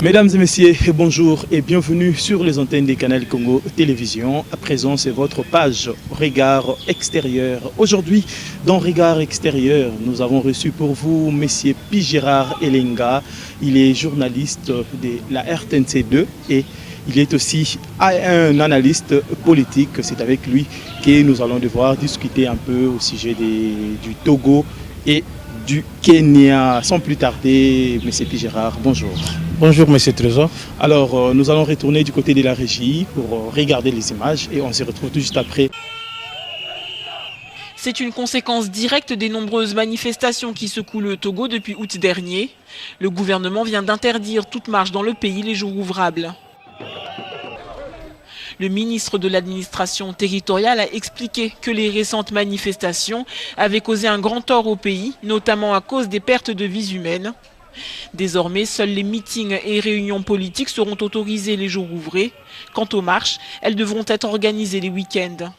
Mesdames et messieurs, bonjour et bienvenue sur les antennes des canaux Congo Télévision. À présent, c'est votre page Regard Extérieur. Aujourd'hui, dans Regard Extérieur, nous avons reçu pour vous Monsieur Gérard Elenga. Il est journaliste de la RTNC2 et il est aussi un analyste politique. C'est avec lui que nous allons devoir discuter un peu au sujet du Togo et du Kenya. Sans plus tarder, Monsieur Gérard, bonjour. Bonjour Monsieur Trésor. Alors, nous allons retourner du côté de la régie pour regarder les images et on se retrouve tout juste après. C'est une conséquence directe des nombreuses manifestations qui secouent le Togo depuis août dernier. Le gouvernement vient d'interdire toute marche dans le pays les jours ouvrables. Le ministre de l'administration territoriale a expliqué que les récentes manifestations avaient causé un grand tort au pays, notamment à cause des pertes de vies humaines. Désormais, seuls les meetings et réunions politiques seront autorisés les jours ouvrés. Quant aux marches, elles devront être organisées les week-ends.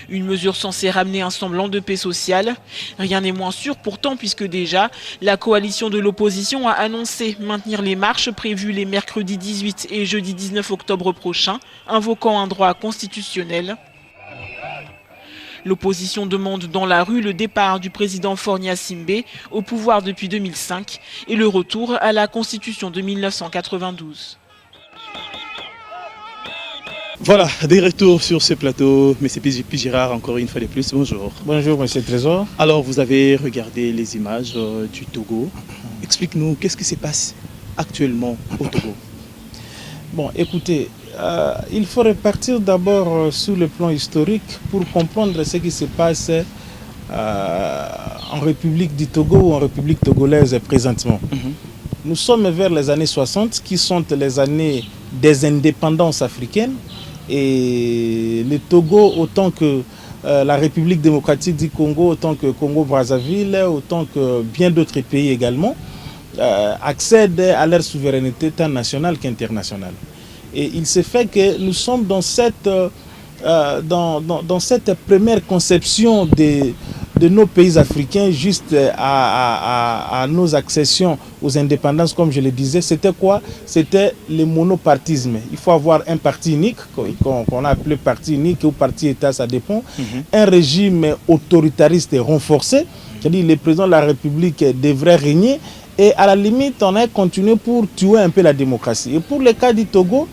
Une mesure censée ramener un semblant de paix sociale. Rien n'est moins sûr pourtant puisque déjà, la coalition de l'opposition a annoncé maintenir les marches prévues les mercredis 18 et jeudi 19 octobre prochains, invoquant un droit constitutionnel. L'opposition demande dans la rue le départ du président Faure Gnassingbé au pouvoir depuis 2005 et le retour à la Constitution de 1992. Voilà, des retours sur ce plateau. Monsieur Gérard, encore une fois de plus, bonjour. Bonjour Monsieur Trésor. Alors, vous avez regardé les images du Togo. Explique-nous, qu'est-ce qui se passe actuellement au Togo? Bon, écoutez, il faut repartir d'abord sur le plan historique pour comprendre ce qui se passe en République du Togo ou en République togolaise présentement. Nous sommes vers les années 60 qui sont les années des indépendances africaines et le Togo autant que la République démocratique du Congo, autant que Congo-Brazzaville, autant que bien d'autres pays également accèdent à leur souveraineté tant nationale qu'internationale. Et il se fait que nous sommes dans cette première conception de nos pays africains juste à nos accessions aux indépendances, comme je le disais. C'était quoi? C'était le monopartisme. Il faut avoir un parti unique, qu'on a appelé parti unique ou parti-État, ça dépend. Un régime autoritariste et renforcé, c'est-à-dire le président de la République devrait régner. Et à la limite, on a continué pour tuer un peu la démocratie. Et pour le cas du Togo,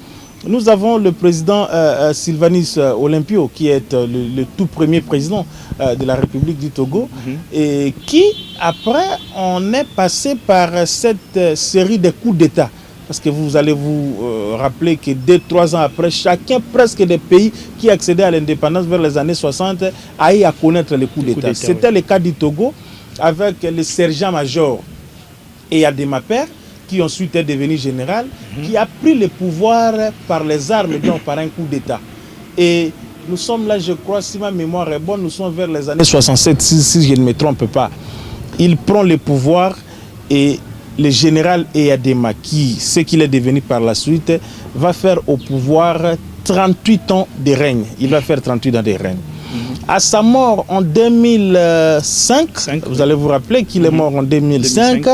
nous avons le président Sylvanus Olympio, qui est le tout premier président de la République du Togo, et qui, après, on est passé par cette série de coups d'État. Parce que vous allez vous rappeler que 2-3 ans après, chacun presque des pays qui accédaient à l'indépendance vers les années 60 a eu à connaître les coups d'État. C'était le cas du Togo avec le sergent-major Eyadema Père, qui ensuite est devenu général, qui a pris le pouvoir par les armes, donc par un coup d'État. Et nous sommes là, je crois, si ma mémoire est bonne, nous sommes vers les années 67, si je ne me trompe pas. Il prend le pouvoir et le général Eyadema, ce qu'il est devenu par la suite, va faire au pouvoir 38 ans de règne. Il va faire 38 ans de règne. À sa mort en 2005, vous allez vous rappeler qu'il est mort en 2005,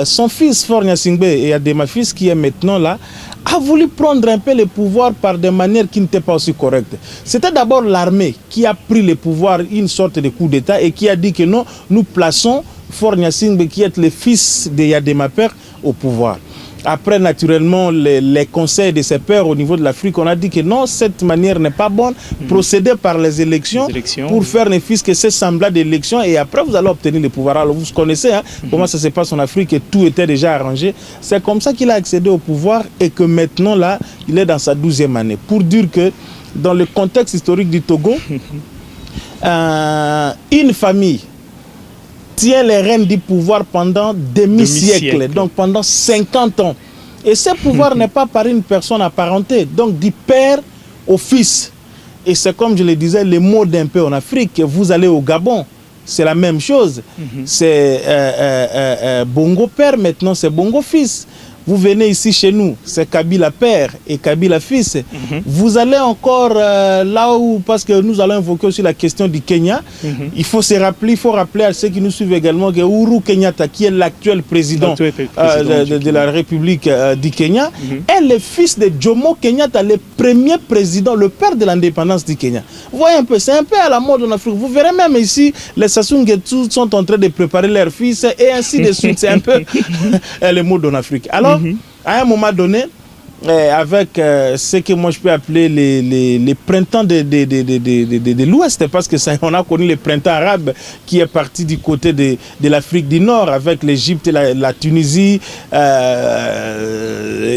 son fils Faure Gnassingbé Eyadema fils, qui est maintenant là, a voulu prendre un peu le pouvoir par des manières qui n'étaient pas aussi correctes. C'était d'abord l'armée qui a pris le pouvoir, une sorte de coup d'État, et qui a dit que non, nous plaçons Faure Gnassingbé, qui est le fils d'Eyadema Père, au pouvoir. Après, naturellement, les conseils de ses pairs au niveau de l'Afrique, on a dit que non, cette manière n'est pas bonne. Procéder par les élections pour faire ne fût que ce semblant d'élections et après, vous allez obtenir le pouvoir. Alors, vous connaissez comment ça se passe en Afrique et tout était déjà arrangé. C'est comme ça qu'il a accédé au pouvoir et que maintenant, là, il est dans sa 12e année. Pour dire que dans le contexte historique du Togo, une famille tient les rênes du pouvoir pendant demi-siècle, donc pendant 50 ans. Et ce pouvoir n'est pas par une personne apparentée, donc du père au fils. Et c'est comme je le disais, le mot d'un peu en Afrique, vous allez au Gabon, c'est la même chose. C'est Bongo père, maintenant c'est Bongo fils. Vous venez ici chez nous, c'est Kabila père et Kabila fils. Vous allez encore là où, parce que nous allons invoquer aussi la question du Kenya, il faut rappeler à ceux qui nous suivent également que Uhuru Kenyatta, qui est l'actuel président de la République du Kenya, est le fils de Jomo Kenyatta, le premier président, le père de l'indépendance du Kenya. Vous voyez un peu, c'est un peu à la mode en Afrique. Vous verrez même ici, les Sassou Nguesso sont en train de préparer leurs fils et ainsi de suite. C'est un peu le mode en Afrique. Alors, à un moment donné, avec ce que moi je peux appeler les printemps de l'Ouest, parce que ça, on a connu le printemps arabe qui est parti du côté de l'Afrique du Nord, avec l'Égypte, la Tunisie,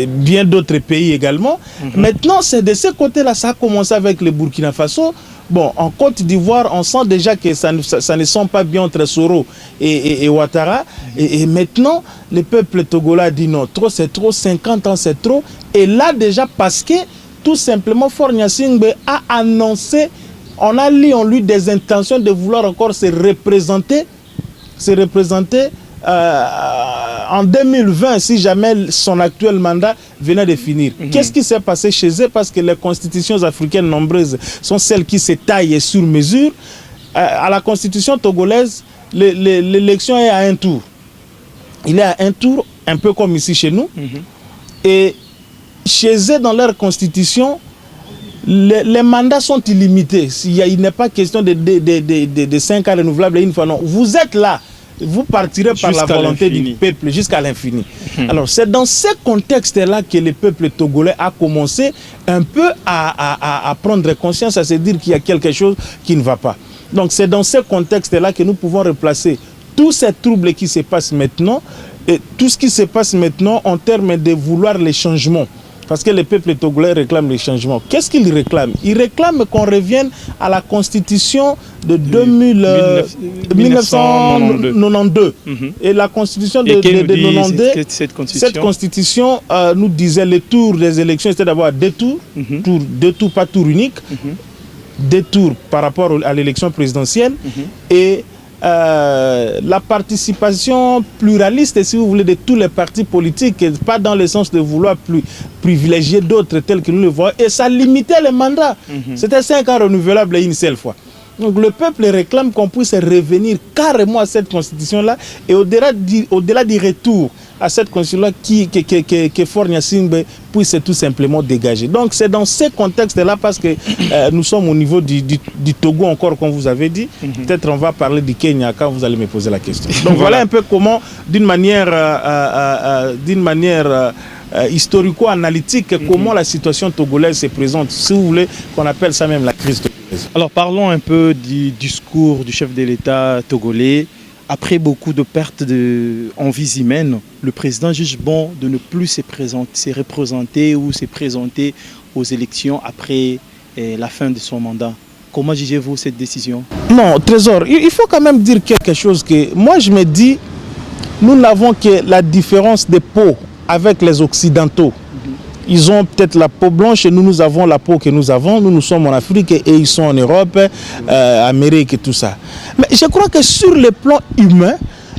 bien d'autres pays également. Maintenant, c'est de ce côté-là, ça a commencé avec le Burkina Faso. Bon, en Côte d'Ivoire, on sent déjà que ça ne sent pas bien entre Soro et Ouattara. Et maintenant, le peuple togolais a dit non, trop c'est trop, 50 ans c'est trop. Et là déjà, parce que tout simplement, Faure Gnassingbé a annoncé, on a lu des intentions de vouloir encore se représenter en 2020, si jamais son actuel mandat venait de finir. Qu'est-ce qui s'est passé chez eux? Parce que les constitutions africaines nombreuses sont celles qui se taillent sur mesure. À la constitution togolaise, l'élection est à un tour. Il est à un tour, un peu comme ici chez nous. Et chez eux, dans leur constitution, les mandats sont illimités. Il n'est pas question de 5 ans renouvelables une fois. Non, vous êtes là. Vous partirez par la volonté du peuple jusqu'à l'infini. Alors, c'est dans ce contexte-là que le peuple togolais a commencé un peu à prendre conscience, à se dire qu'il y a quelque chose qui ne va pas. Donc, c'est dans ce contexte-là que nous pouvons replacer tous ces troubles qui se passent maintenant, et tout ce qui se passe maintenant en termes de vouloir les changements. Parce que le peuple togolais réclame les changements. Qu'est-ce qu'il réclame? Il réclame qu'on revienne à la constitution de 1992. Et la constitution de 1992, cette constitution nous disait le tour des élections, c'était d'avoir deux tours, deux tours, pas tour unique, deux tours par rapport à l'élection présidentielle, et la participation pluraliste, si vous voulez, de tous les partis politiques, pas dans le sens de vouloir privilégier d'autres tels que nous le voyons, et ça limitait les mandats. C'était 5 ans renouvelables une seule fois. Donc le peuple réclame qu'on puisse revenir carrément à cette constitution-là, et au-delà du retour à cette constitution-là que Faure Gnassingbé puisse tout simplement dégager. Donc c'est dans ce contexte-là, parce que nous sommes au niveau du Togo encore, comme vous avez dit. Peut-être on va parler du Kenya quand vous allez me poser la question. Donc voilà un peu comment, d'une manière historico-analytique, comment la situation togolaise se présente, si vous voulez, qu'on appelle ça même la crise togolaise. Alors parlons un peu du discours du chef de l'État togolais. Après beaucoup de pertes en vies humaines, le président juge bon de ne plus se représenter ou se présenter aux élections après la fin de son mandat. Comment jugez-vous cette décision? Non, Trésor, il faut quand même dire quelque chose que moi je me dis, nous n'avons que la différence de peau avec les Occidentaux. Ils ont peut-être la peau blanche et nous avons la peau que nous avons. Nous sommes en Afrique et ils sont en Europe, Amérique et tout ça. Mais je crois que sur le plan humain,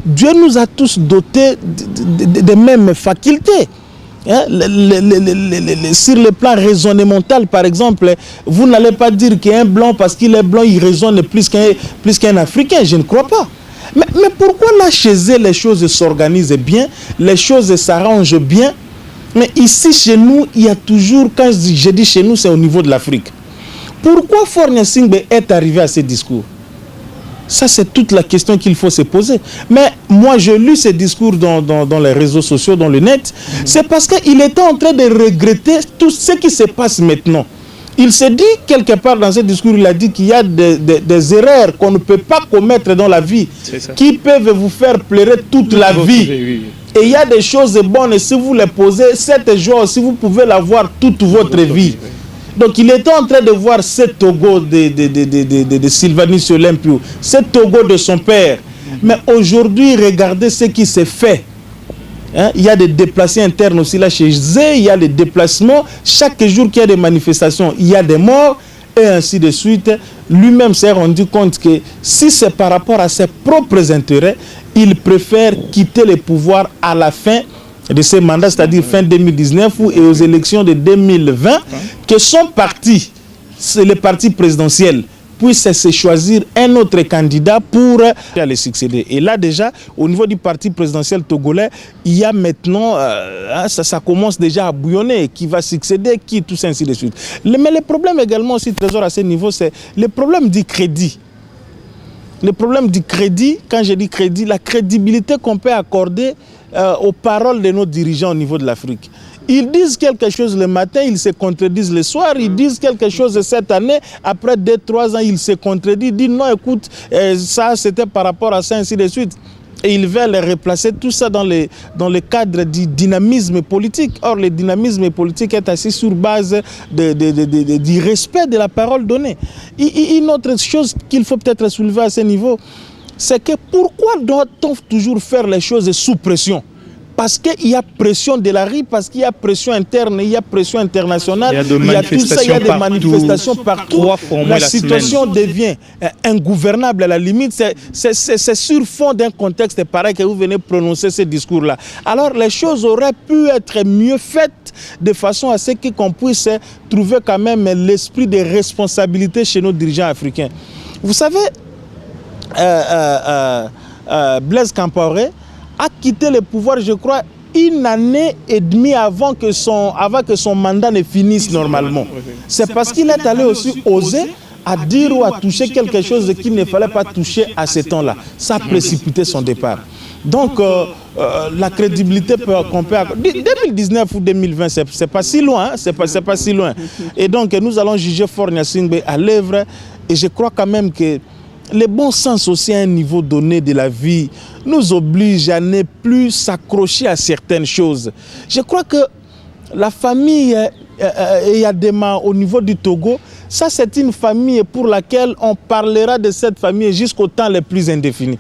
Dieu nous a tous dotés des mêmes facultés. Sur le plan raisonnemental, par exemple, vous n'allez pas dire qu'un blanc, parce qu'il est blanc, il raisonne plus qu'un Africain. Je ne crois pas. Mais pourquoi là, chez eux, les choses s'organisent bien, les choses s'arrangent bien? Mais ici, chez nous, il y a toujours, quand je dis chez nous, c'est au niveau de l'Afrique. Pourquoi Faure Gnassingbé est arrivé à ce discours? Ça, c'est toute la question qu'il faut se poser. Mais moi, je lis ce discours dans les réseaux sociaux, dans le net. C'est parce qu'il était en train de regretter tout ce qui se passe maintenant. Il s'est dit, quelque part dans ce discours, il a dit qu'il y a des erreurs qu'on ne peut pas commettre dans la vie, qui peuvent vous faire pleurer toute la vie. Et il y a des choses bonnes, et si vous les posez, cette joie, si vous pouvez l'avoir toute votre vie. Donc il était en train de voir ce Togo de Sylvanus Olympio, ce Togo de son père. Mais aujourd'hui, regardez ce qui s'est fait. Il y a des déplacés internes aussi là chez eux, il y a des déplacements. Chaque jour qu'il y a des manifestations, il y a des morts, et ainsi de suite. Lui-même s'est rendu compte que si c'est par rapport à ses propres intérêts, il préfère quitter le pouvoir à la fin de ces mandats, c'est-à-dire fin 2019 et aux élections de 2020, que son parti, c'est le parti présidentiel, puisse se choisir un autre candidat pour le succéder. Et là déjà, au niveau du parti présidentiel togolais, il y a maintenant, ça commence déjà à bouillonner, qui va succéder, qui, tout ça, ainsi de suite. Mais le problème également aussi, Trésor, à ce niveau, c'est le problème du crédit. Le problème du crédit, quand je dis crédit, la crédibilité qu'on peut accorder aux paroles de nos dirigeants au niveau de l'Afrique. Ils disent quelque chose le matin, ils se contredisent le soir, ils disent quelque chose cette année, après 2-3 ans, ils se contredisent, ils disent non, écoute, ça c'était par rapport à ça, ainsi de suite. Et ils veulent replacer tout ça dans le cadre du dynamisme politique. Or, le dynamisme politique est assis sur base du respect de la parole donnée. Une autre chose qu'il faut peut-être soulever à ce niveau, c'est que pourquoi doit-on toujours faire les choses sous pression? Parce qu'il y a pression de la rue, parce qu'il y a pression interne, il y a pression internationale, il y a tout ça, il y a des manifestations partout. La situation devient ingouvernable à la limite. C'est sur fond d'un contexte pareil que vous venez prononcer ce discours-là. Alors les choses auraient pu être mieux faites de façon à ce qu'on puisse trouver quand même l'esprit de responsabilité chez nos dirigeants africains. Vous savez, Blaise Compaoré a quitté le pouvoir, je crois, 1 année et demie avant que son mandat ne finisse normalement. C'est parce qu'il est allé aussi oser à dire ou à toucher quelque chose qu'il ne fallait pas toucher à ce temps-là. Ça a précipité son départ. Donc, la crédibilité qu'on peut avoir... 2019 ou 2020, c'est pas si loin. Hein? C'est pas si loin. Et donc, nous allons juger Faure Gnassingbé à l'œuvre. Et je crois quand même que le bon sens aussi à un niveau donné de la vie nous oblige à ne plus s'accrocher à certaines choses. Je crois que la famille Eyadema au niveau du Togo, ça c'est une famille pour laquelle on parlera de cette famille jusqu'au temps le plus indéfini.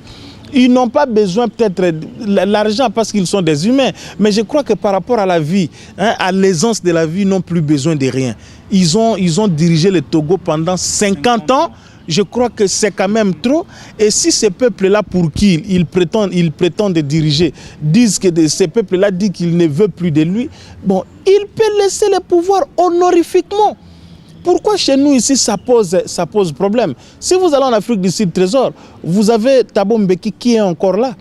Ils n'ont pas besoin peut-être de l'argent parce qu'ils sont des humains, mais je crois que par rapport à la vie, à l'aisance de la vie, ils n'ont plus besoin de rien. Ils ont dirigé le Togo pendant 50 ans. Je crois que c'est quand même trop. Et si ces peuples-là, pour qui ils prétendent diriger, disent que ces peuples-là disent qu'ils ne veulent plus de lui, bon, il peut laisser le pouvoir honorifiquement. Pourquoi chez nous ici ça pose problème? Si vous allez en Afrique du Sud, Trésor, vous avez Thabo Mbeki qui est encore là.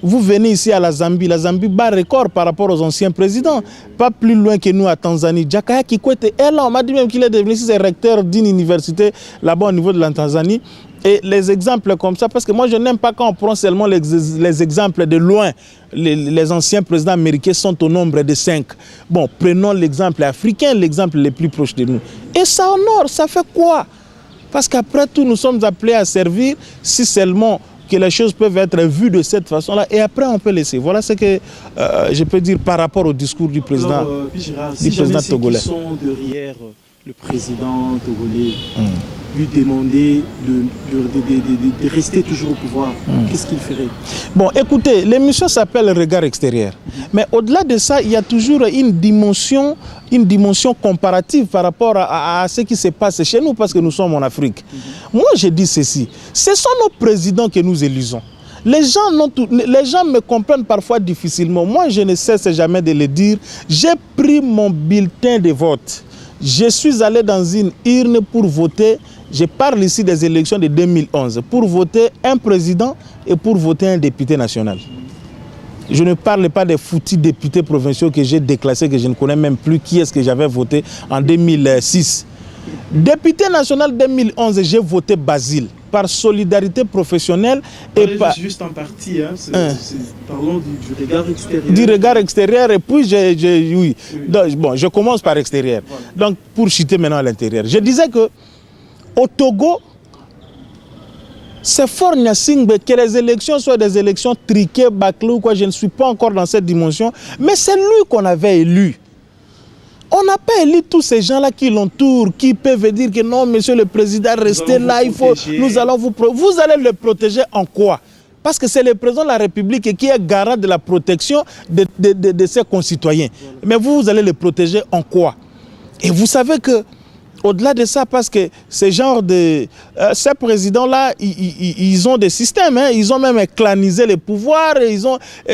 Vous venez ici à la Zambie bat record par rapport aux anciens présidents. Pas plus loin que nous à Tanzanie. Jakaya Kikwete est là, on m'a dit même qu'il est devenu recteur d'une université là-bas au niveau de la Tanzanie. Et les exemples comme ça, parce que moi je n'aime pas quand on prend seulement les exemples de loin. Les anciens présidents américains sont au nombre de 5. Bon, prenons l'exemple africain, l'exemple le plus proche de nous. Et ça honore, ça fait quoi? Parce qu'après tout, nous sommes appelés à servir si seulement que les choses peuvent être vues de cette façon-là et après on peut laisser. Voilà ce que je peux dire par rapport au discours du président, togolais. Qui sont derrière le président togolais lui demander de rester toujours au pouvoir, qu'est-ce qu'il ferait? Bon, écoutez, l'émission s'appelle Regard extérieur. Mais au-delà de ça, il y a toujours une dimension comparative par rapport à ce qui se passe chez nous, parce que nous sommes en Afrique. Moi, je dis ceci. Ce sont nos présidents que nous élisons. Les gens me comprennent parfois difficilement. Moi, je ne cesse jamais de le dire. J'ai pris mon bulletin de vote. Je suis allé dans une urne pour voter. Je parle ici des élections de 2011. Pour voter un président et pour voter un député national. Je ne parle pas des foutus députés provinciaux que j'ai déclassés, que je ne connais même plus qui est-ce que j'avais voté en 2006. Député national 2011, j'ai voté Basile par solidarité professionnelle et par... Juste en partie, hein, parlons du regard extérieur. Du regard extérieur et puis oui. Donc, bon, je commence par extérieur. Voilà. Donc pour chuter maintenant à l'intérieur. Je disais que au Togo, c'est Faure Gnassingbé, que les élections soient des élections triquées, bâclées ou quoi, je ne suis pas encore dans cette dimension, mais c'est lui qu'on avait élu. On n'a pas élu tous ces gens-là qui l'entourent, qui peuvent dire que non, monsieur le président, restez là, nous allons vous allez le protéger en quoi? Parce que c'est le président de la République qui est garant de la protection de ses concitoyens. Mais vous allez le protéger en quoi? Et vous savez que Au-delà de ça, parce que ces présidents-là, ils ont des systèmes, hein, ils ont même clanisé les pouvoirs,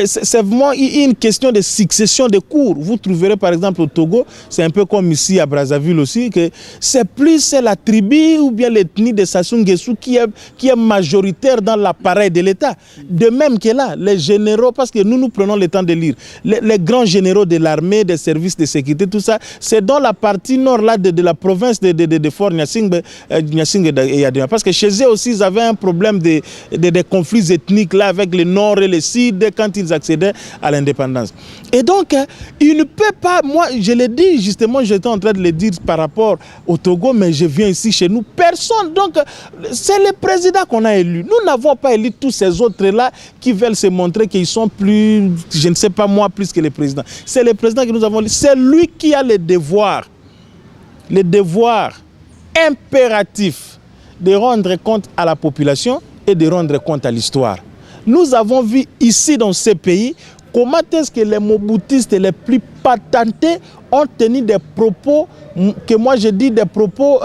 c'est vraiment une question de succession de cours. Vous trouverez par exemple au Togo, c'est un peu comme ici à Brazzaville aussi, que c'est la tribu ou bien l'ethnie de Sassou Nguesso qui est majoritaire dans l'appareil de l'État. De même que là, les généraux, parce que nous prenons le temps de lire, les grands généraux de l'armée, des services de sécurité, tout ça, c'est dans la partie nord là, de la province de Fort Nyasingbe et Yadema. Parce que chez eux aussi, ils avaient un problème de conflits ethniques là, avec le nord et le sud quand ils accédaient à l'indépendance. Et donc, il ne peut pas, moi je l'ai dit justement, j'étais en train de le dire par rapport au Togo, mais je viens ici chez nous, personne. Donc, c'est le président qu'on a élu. Nous n'avons pas élu tous ces autres-là qui veulent se montrer qu'ils sont plus, je ne sais pas moi, plus que le président. C'est le président que nous avons élu. C'est lui qui a le devoir impératif de rendre compte à la population et de rendre compte à l'histoire. Nous avons vu ici dans ce pays comment est-ce que les moboutistes les plus patentés ont tenu des propos, que moi je dis des propos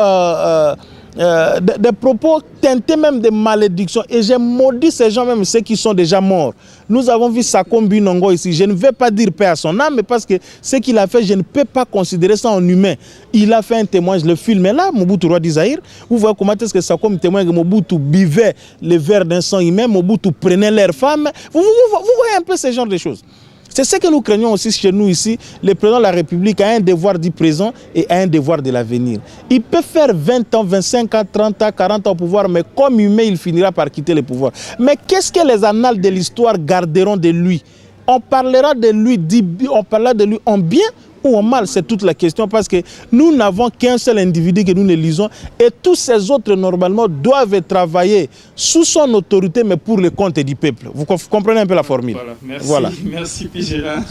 teintés même de malédiction. Et j'ai maudit ces gens, même ceux qui sont déjà morts. Nous avons vu Sakombi Nongo ici. Je ne vais pas dire paix à son âme, mais parce que ce qu'il a fait, je ne peux pas considérer ça en humain. Il a fait un témoignage, le film est là, Mobutu roi d'Isaïr. Vous voyez comment est-ce que Sakombi témoigne que Mobutu buvait le verre d'un sang humain, Mobutu prenait leurs femmes. Vous voyez un peu ce genre de choses. C'est ce que nous craignons aussi chez nous ici. Le président de la République a un devoir du présent et a un devoir de l'avenir. Il peut faire 20 ans, 25 ans, 30 ans, 40 ans au pouvoir, mais comme humain, il finira par quitter le pouvoir. Mais qu'est-ce que les annales de l'histoire garderont de lui? On parlera de lui en bien ou en mal, c'est toute la question, parce que nous n'avons qu'un seul individu que nous ne lisons et tous ces autres, normalement, doivent travailler sous son autorité, mais pour le compte du peuple. Vous comprenez un peu la formule? Voilà, merci P. Gérard.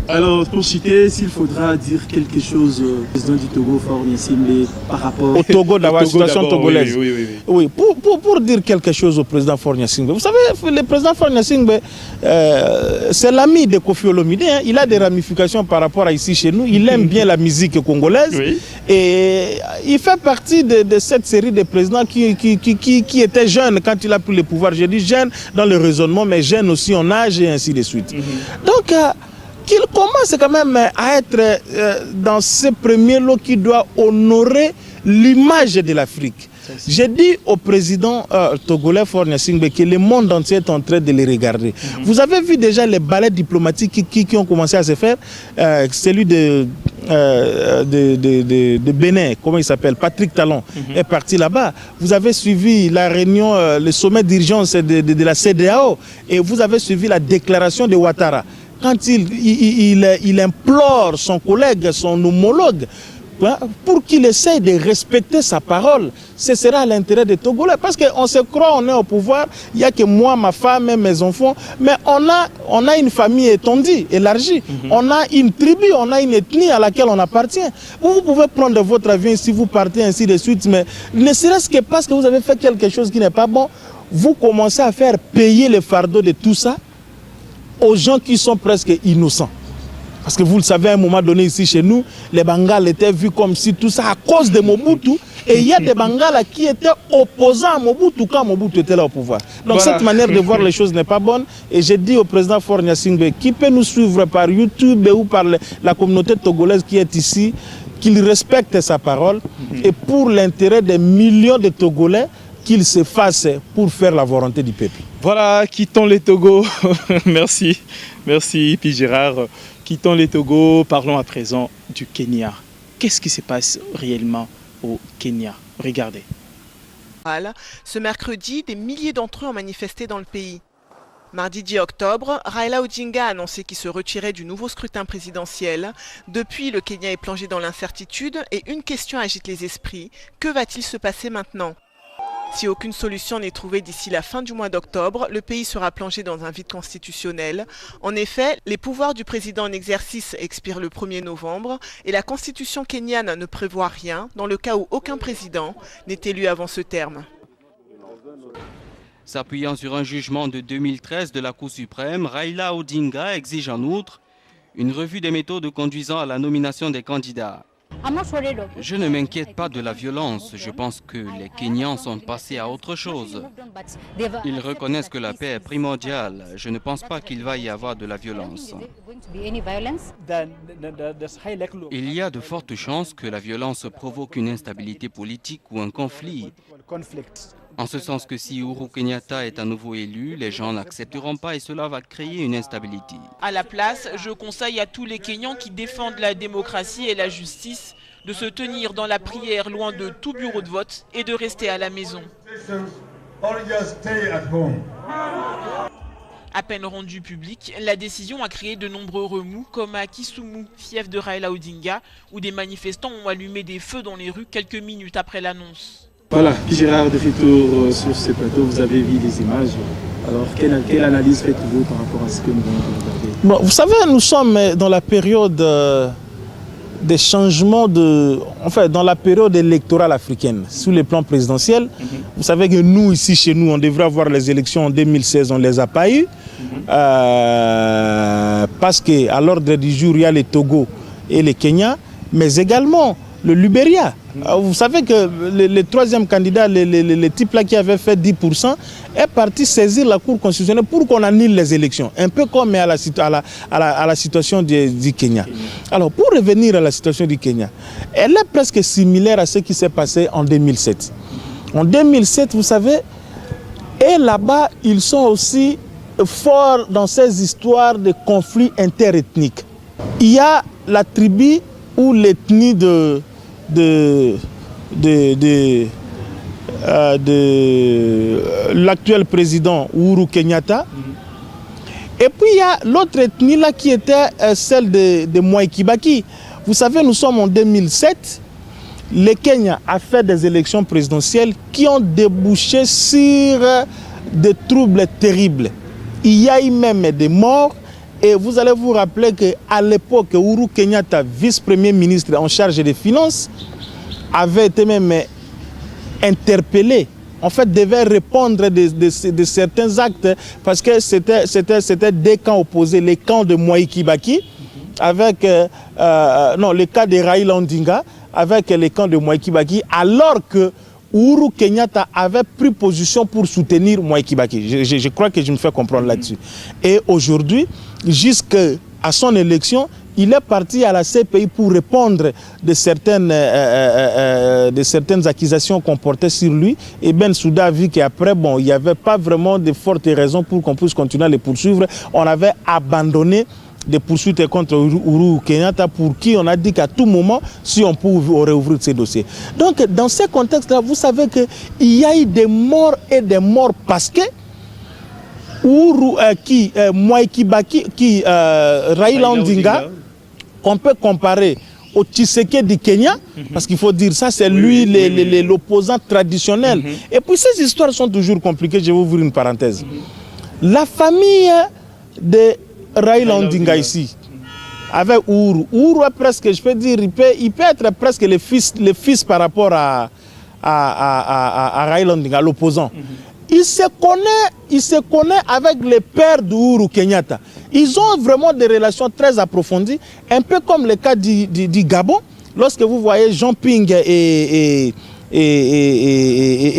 Alors, pour citer, s'il faudra dire quelque chose au président du Togo, Faure Gnassingbé, par rapport au Togo, la situation togolaise. Oui. Pour dire quelque chose au président Faure Gnassingbé, vous savez, le président Faure Gnassingbé, c'est l'ami de Kofi Olomide, hein. Il a des ramifications par rapport à ici chez nous, il aime bien la musique congolaise et il fait partie de cette série de présidents qui étaient jeunes quand il a pris le pouvoir. Je dis jeunes dans le raisonnement, mais jeunes aussi en âge et ainsi de suite. Donc, qu'il commence quand même à être dans ce premier lot qui doit honorer l'image de l'Afrique. J'ai dit au président togolais Faure Gnassingbé que le monde entier est en train de les regarder. Vous avez vu déjà les balais diplomatiques qui ont commencé à se faire. Celui de Bénin, comment il s'appelle, Patrick Talon, est parti là-bas. Vous avez suivi la réunion, le sommet d'urgence de la CEDEAO, et vous avez suivi la déclaration de Ouattara. Quand il implore son collègue, son homologue, pour qu'il essaye de respecter sa parole, ce sera à l'intérêt des Togolais. Parce qu'on se croit, on est au pouvoir, il n'y a que moi, ma femme et mes enfants, mais on a une famille étendue, élargie. On a une tribu, on a une ethnie à laquelle on appartient. Vous pouvez prendre votre avion si vous partez ainsi de suite, mais ne serait-ce que parce que vous avez fait quelque chose qui n'est pas bon, vous commencez à faire payer le fardeau de tout ça aux gens qui sont presque innocents. Parce que vous le savez, à un moment donné ici chez nous, les Bangals étaient vus comme si tout ça à cause de Mobutu. Et il y a des Bangals qui étaient opposants à Mobutu quand Mobutu était là au pouvoir. Donc cette manière de voir les choses n'est pas bonne. Et j'ai dit au président Faure Gnassingbé, qui peut nous suivre par YouTube ou par la communauté togolaise qui est ici, qu'il respecte sa parole. Et pour l'intérêt des millions de Togolais, qu'il se fasse pour faire la volonté du peuple. Voilà, quittons les Togo. Merci P. Gérard. Quittons les Togo, parlons à présent du Kenya. Qu'est-ce qui se passe réellement au Kenya? Regardez. Ce mercredi, des milliers d'entre eux ont manifesté dans le pays. Mardi 10 octobre, Raila Odinga a annoncé qu'il se retirait du nouveau scrutin présidentiel. Depuis, le Kenya est plongé dans l'incertitude et une question agite les esprits. Que va-t-il se passer maintenant ? Si aucune solution n'est trouvée d'ici la fin du mois d'octobre, le pays sera plongé dans un vide constitutionnel. En effet, les pouvoirs du président en exercice expirent le 1er novembre et la constitution kenyane ne prévoit rien dans le cas où aucun président n'est élu avant ce terme. S'appuyant sur un jugement de 2013 de la Cour suprême, Raila Odinga exige en outre une revue des méthodes conduisant à la nomination des candidats. Je ne m'inquiète pas de la violence. Je pense que les Kenyans sont passés à autre chose. Ils reconnaissent que la paix est primordiale. Je ne pense pas qu'il va y avoir de la violence. Il y a de fortes chances que la violence provoque une instabilité politique ou un conflit. En ce sens que si Uhuru Kenyatta est à nouveau élu, les gens n'accepteront pas et cela va créer une instabilité. À la place, je conseille à tous les Kenyans qui défendent la démocratie et la justice de se tenir dans la prière loin de tout bureau de vote et de rester à la maison. À peine rendue publique, la décision a créé de nombreux remous, comme à Kisumu, fief de Raila Odinga, où des manifestants ont allumé des feux dans les rues quelques minutes après l'annonce. Voilà, Gérard, de retour sur ce plateau, vous avez vu les images. Alors, quelle analyse faites-vous par rapport à ce que nous venons de regarder? Bon, vous savez, nous sommes dans la période des changements dans la période électorale africaine, sous le plan présidentiel. Vous savez que nous, ici, chez nous, on devrait avoir les élections en 2016, on ne les a pas eues. Parce qu'à l'ordre du jour, il y a le Togo et le Kenya, mais également le Libéria. Vous savez que le troisième candidat, le type là qui avait fait 10%, est parti saisir la Cour constitutionnelle pour qu'on annule les élections. Un peu comme à la situation du Kenya. Alors, pour revenir à la situation du Kenya, elle est presque similaire à ce qui s'est passé en 2007. En 2007, vous savez, et là-bas, ils sont aussi forts dans ces histoires de conflits interethniques. Il y a la tribu ou l'ethnie de l'actuel président Uhuru Kenyatta. Et puis il y a l'autre ethnie là qui était celle de Mwai Kibaki. Vous savez, nous sommes en 2007. Le Kenya a fait des élections présidentielles qui ont débouché sur des troubles terribles. Il y a eu même des morts. Et vous allez vous rappeler qu'à l'époque, Uhuru Kenyatta, vice-premier ministre en charge des finances, avait été même interpellé. En fait, devait répondre de certains actes parce que c'était des camps opposés. Les camps de Mwai Kibaki, avec le cas de Raila Odinga, avec les camps de Mwai Kibaki, alors que Uhuru Kenyatta avait pris position pour soutenir Mwai Kibaki. Je crois que je me fais comprendre là-dessus. Et aujourd'hui, jusqu'à son élection, il est parti à la CPI pour répondre de certaines accusations qu'on portait sur lui. Et Bensouda a vu qu'après, il n'y avait pas vraiment de fortes raisons pour qu'on puisse continuer à les poursuivre. On avait abandonné des poursuites contre Uhuru Kenyatta pour qui on a dit qu'à tout moment, si on pouvait réouvrir ces dossiers. Donc, dans ce contexte-là, vous savez qu'il y a eu des morts et des morts parce que Mwai Kibaki, Raila Odinga, qu'on peut comparer au Tshisekedi du Kenya, parce qu'il faut dire ça, c'est lui l'opposant traditionnel. Et puis ces histoires sont toujours compliquées, je vais ouvrir une parenthèse. La famille de Raila Odinga ici, avec Uhuru est presque, je peux dire, il peut être presque le fils par rapport à Raila Odinga, l'opposant. Il se connaît avec les pères d'Uhuru Kenyatta. Ils ont vraiment des relations très approfondies, un peu comme le cas du Gabon. Lorsque vous voyez Jean Ping et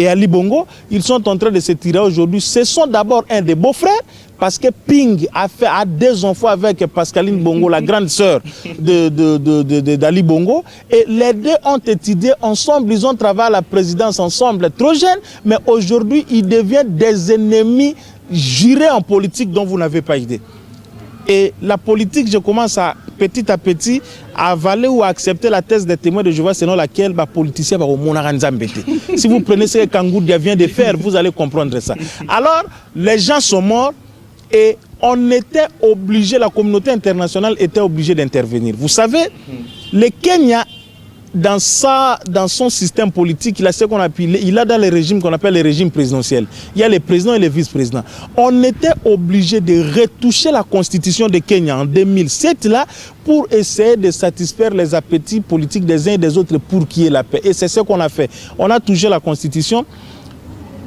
Ali Bongo, ils sont en train de se tirer aujourd'hui. Ce sont d'abord un des beaux-frères, parce que Ping a des enfants avec Pascaline Bongo, la grande sœur d'Ali Bongo. Et les deux ont étudié ensemble, ils ont travaillé à la présidence ensemble, trop jeunes, mais aujourd'hui, ils deviennent des ennemis jurés en politique dont vous n'avez pas idée. Et la politique, je commence petit à petit à avaler ou à accepter la thèse des témoins de Jéhovah selon laquelle les politiciens vont au Monaranzambete. Si vous prenez ce que Kangoudia vient de faire, vous allez comprendre ça. Alors, les gens sont morts et on était obligé, la communauté internationale était obligée d'intervenir. Vous savez, le Kenya, dans son système politique, il a ce qu'on appelle, il a dans les régimes qu'on appelle les régimes présidentiels. Il y a les présidents et les vice-présidents. On était obligé de retoucher la constitution de Kenya en 2007 là, pour essayer de satisfaire les appétits politiques des uns et des autres pour qu'il y ait la paix. Et c'est ce qu'on a fait. On a touché la constitution.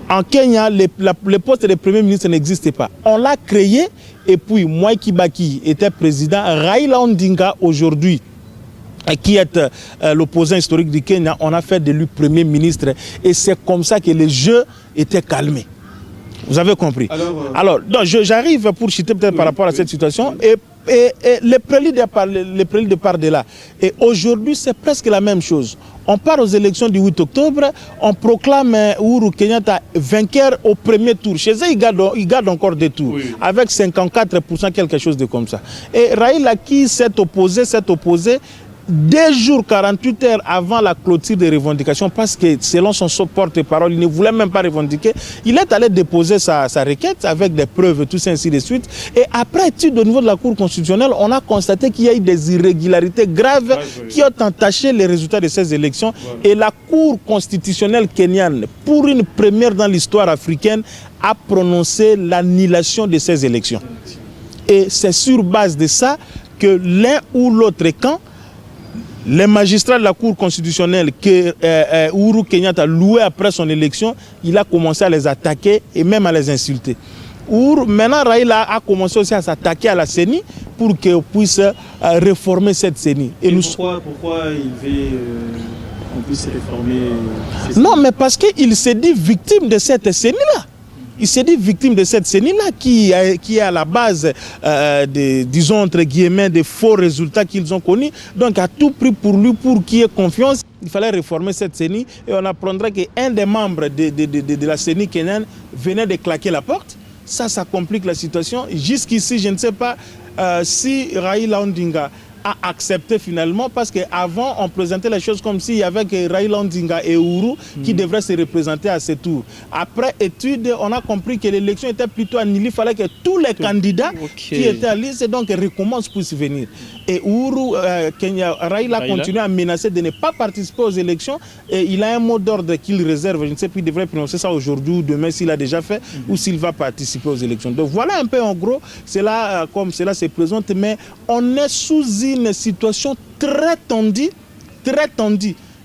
En Kenya, le poste de premier ministre n'existait pas. On l'a créé et puis Mwai Kibaki était président. Raila Odinga aujourd'hui qui est l'opposant historique du Kenya, on a fait de lui Premier ministre. Et c'est comme ça que les jeux étaient calmés. Vous avez compris. Alors j'arrive pour chuter peut-être par rapport à cette situation. Et les préludes de part de là. Et aujourd'hui, c'est presque la même chose. On part aux élections du 8 octobre, on proclame Uhuru Kenyatta vainqueur au premier tour. Chez eux, il garde encore des tours, avec 54%, quelque chose de comme ça. Et Raila qui s'est opposé, 2 jours, 48 heures avant la clôture des revendications, parce que selon son porte-parole, il ne voulait même pas revendiquer, il est allé déposer sa requête avec des preuves, tout ça, ainsi de suite. Et après étude au niveau de la Cour constitutionnelle, on a constaté qu'il y a eu des irrégularités graves qui ont entaché les résultats de ces élections. Et la Cour constitutionnelle kenyane, pour une première dans l'histoire africaine, a prononcé l'annulation de ces élections. Et c'est sur base de ça que l'un ou l'autre camp, les magistrats de la Cour constitutionnelle que Uhuru Kenyatta louait après son élection, il a commencé à les attaquer et même à les insulter. Maintenant, Raila a commencé aussi à s'attaquer à la CENI pour qu'on puisse réformer cette CENI. Et pourquoi il veut qu'on puisse réformer cette CENI? Non, mais parce qu'il s'est dit victime de cette CENI-là. Il s'est dit victime de cette CENI-là qui est à la base, disons entre guillemets, des faux résultats qu'ils ont connus. Donc à tout prix pour lui, pour qu'il ait confiance, il fallait réformer cette CENI. Et on apprendrait qu'un des membres de la CENI kenyane venait de claquer la porte. Ça complique la situation. Jusqu'ici, je ne sais pas si Raila Odinga a accepté finalement, parce qu'avant on présentait les choses comme s'il y avait que Raila Odinga et Uhuru qui devraient se représenter à ce tour. Après étude, on a compris que l'élection était plutôt annulée. Il fallait que tous les candidats qui étaient à liste donc recommencent pour se venir. Et Uhuru, Raila continue à menacer de ne pas participer aux élections, et il a un mot d'ordre qu'il réserve. Je ne sais plus, il devrait prononcer ça aujourd'hui ou demain s'il a déjà fait ou s'il va participer aux élections. Donc voilà un peu en gros, cela comme cela se présente, mais on est sous une situation très tendue.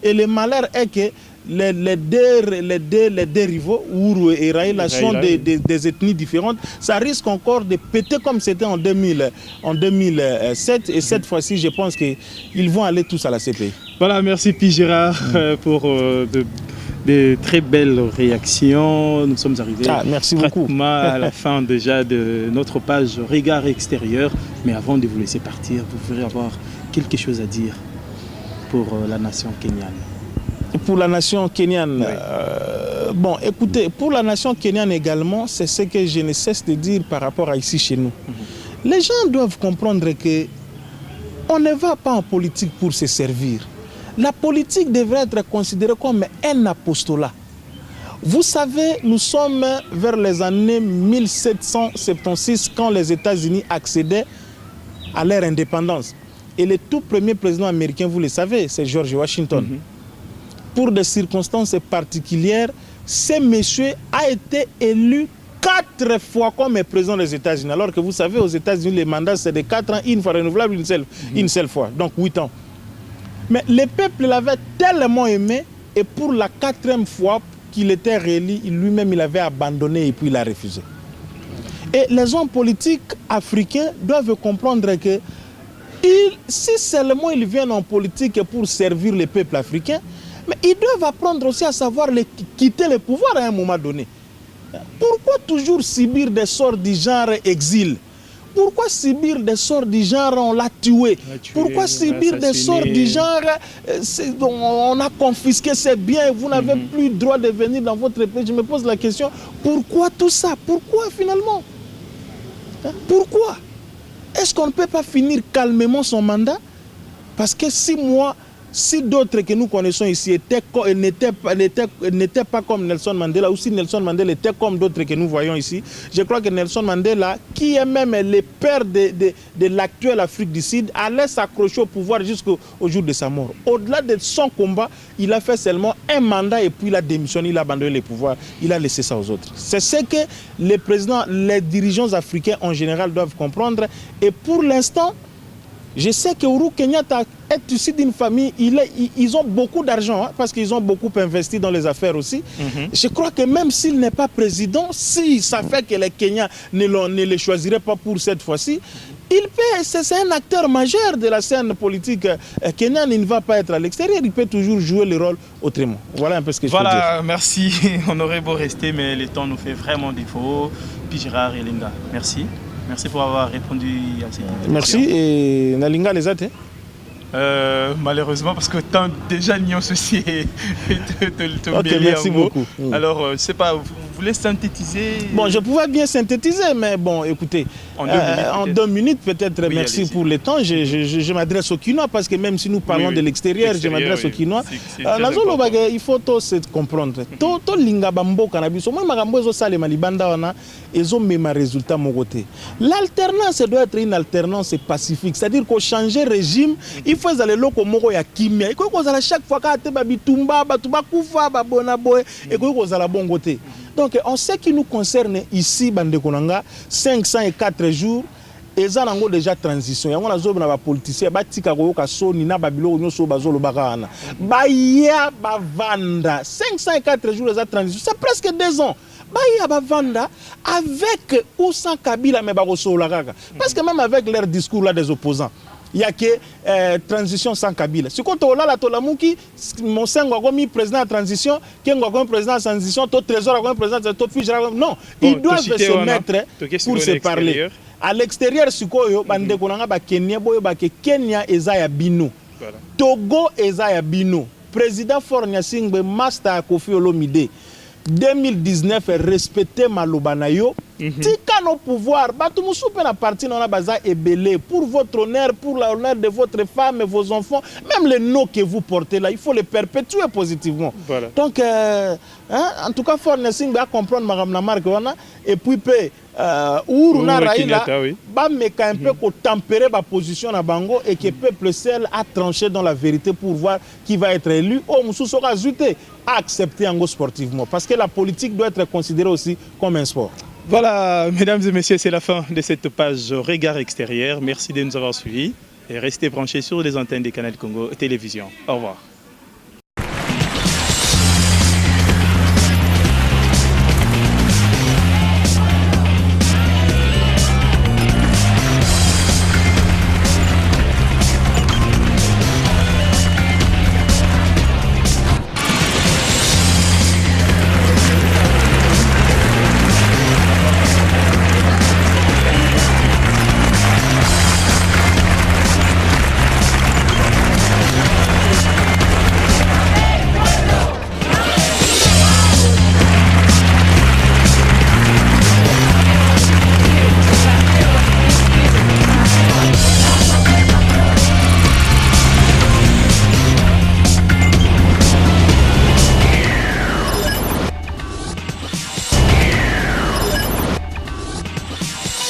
Et le malheur est que les deux rivaux, Uhuru et Raila, sont des ethnies différentes. Ça risque encore de péter comme c'était en 2007. Et cette fois-ci, je pense qu'ils vont aller tous à la CPI. Voilà, merci Pi Gérard pour de très belles réactions. Nous sommes arrivés pratiquement à la fin déjà de notre page Regard extérieur. Mais avant de vous laisser partir, vous pourrez avoir quelque chose à dire pour la nation kenyane. Pour la nation kenyane, bon, écoutez, pour la nation kenyane également, c'est ce que je ne cesse de dire par rapport à ici chez nous. Les gens doivent comprendre que on ne va pas en politique pour se servir. La politique devrait être considérée comme un apostolat. Vous savez, nous sommes vers les années 1776 quand les États-Unis accédaient à leur indépendance. Et le tout premier président américain, vous le savez, c'est George Washington. Pour des circonstances particulières, ce monsieur a été élu 4 fois comme président des États-Unis. Alors que vous savez, aux États-Unis, les mandats, c'est de 4 ans, une fois renouvelable, une seule fois. Donc 8 ans. Mais le peuple l'avait tellement aimé, et pour la 4e fois qu'il était réélu, lui-même il avait abandonné et puis il a refusé. Et les hommes politiques africains doivent comprendre que si seulement ils viennent en politique pour servir le peuple africain, mais ils doivent apprendre aussi à savoir quitter le pouvoir à un moment donné. Pourquoi toujours subir des sorts du genre exil? Pourquoi subir des sorts du genre on l'a tué? Pourquoi subir des sorts du genre on a confisqué ses biens et vous n'avez plus le droit de venir dans votre pays? Je me pose la question, pourquoi tout ça? Pourquoi finalement? Pourquoi? Est-ce qu'on ne peut pas finir calmement son mandat? Parce que si d'autres que nous connaissons ici n'étaient pas comme Nelson Mandela, ou si Nelson Mandela était comme d'autres que nous voyons ici, je crois que Nelson Mandela, qui est même le père de l'actuelle Afrique du Sud, allait s'accrocher au pouvoir jusqu'au jour de sa mort. Au-delà de son combat, il a fait seulement un mandat et puis il a démissionné, il a abandonné le pouvoir, il a laissé ça aux autres. C'est ce que les présidents, les dirigeants africains en général doivent comprendre. Et pour l'instant, je sais que Uhuru Kenyatta est issu d'une famille, ils ont beaucoup d'argent, hein, parce qu'ils ont beaucoup investi dans les affaires aussi. Je crois que même s'il n'est pas président, si ça fait que les Kenyans ne le choisiraient pas pour cette fois-ci, c'est un acteur majeur de la scène politique kenyane. Il ne va pas être à l'extérieur, il peut toujours jouer le rôle autrement. Voilà un peu ce que je peux dire. Voilà, merci. On aurait beau rester, mais le temps nous fait vraiment défaut. Puis Gérard Elinga, merci. Merci pour avoir répondu à ces questions. Merci. Et Nalinga les a été malheureusement, parce que tant déjà nions ceci et te okay, merci beaucoup. Alors, je ne sais pas, vous voulez synthétiser? Bon, je pouvais bien synthétiser, mais bon, écoutez, en 2 minutes peut-être, oui, merci pour le temps. Je m'adresse au Kinois, parce que même si nous parlons de l'extérieur, je m'adresse au Kinois. Il faut tout se comprendre. Tout linga bambo cannabis, au moins magambo ça les malibanda wana, ils ont même un résultat mon côté. L'alternance doit être une alternance pacifique, c'est-à-dire qu'au changer régime, il faut aller loko moko ya kimia. Il faut qu'on à chaque fois quand babitumba, batuba kufa, babona boy, et qu'on a la bon côté. Donc, on sait qui nous concerne ici, Bande Konanga, 504 jours, et ça a déjà transition. Il y a des politiciens, qui ont été Baya Bavanda, 504 jours, de transition, c'est presque 2 ans. Baya Bavanda, avec ou sans Kabila, mais parce que même avec leur discours là des opposants, il y a que transition sans Kabila. Si on a la Tolamuki, mon sengo comme président de transition, Kengo comme président de transition, tout trésor comme président de transition, non, ils doivent se mettre pour se parler. À l'extérieur, si on a Kenya, Kenya ezaya bino, Togo ezaya bino, président Fornia Singbe, master Kofi Olomide. 2019 respecté Malobanayo. Tika nos pouvoirs, Batumusupe na parti dans la baza est belé pour votre honneur, pour l'honneur de votre femme et vos enfants, même les noms que vous portez là, il faut les perpétuer positivement. Voilà. Donc, en tout cas, il faut comprendre Madame Namarque et puis Uruna Raila, un peu pour tempérer ma position à Bango et que le peuple seul a tranché dans la vérité pour voir qui va être élu. Oh, Moussou sera ajouté à accepter Ango sportivement parce que la politique doit être considérée aussi comme un sport. Voilà, mesdames et messieurs, c'est la fin de cette page Regard Extérieur. Merci de nous avoir suivis et restez branchés sur les antennes des Canal Congo Télévision. Au revoir.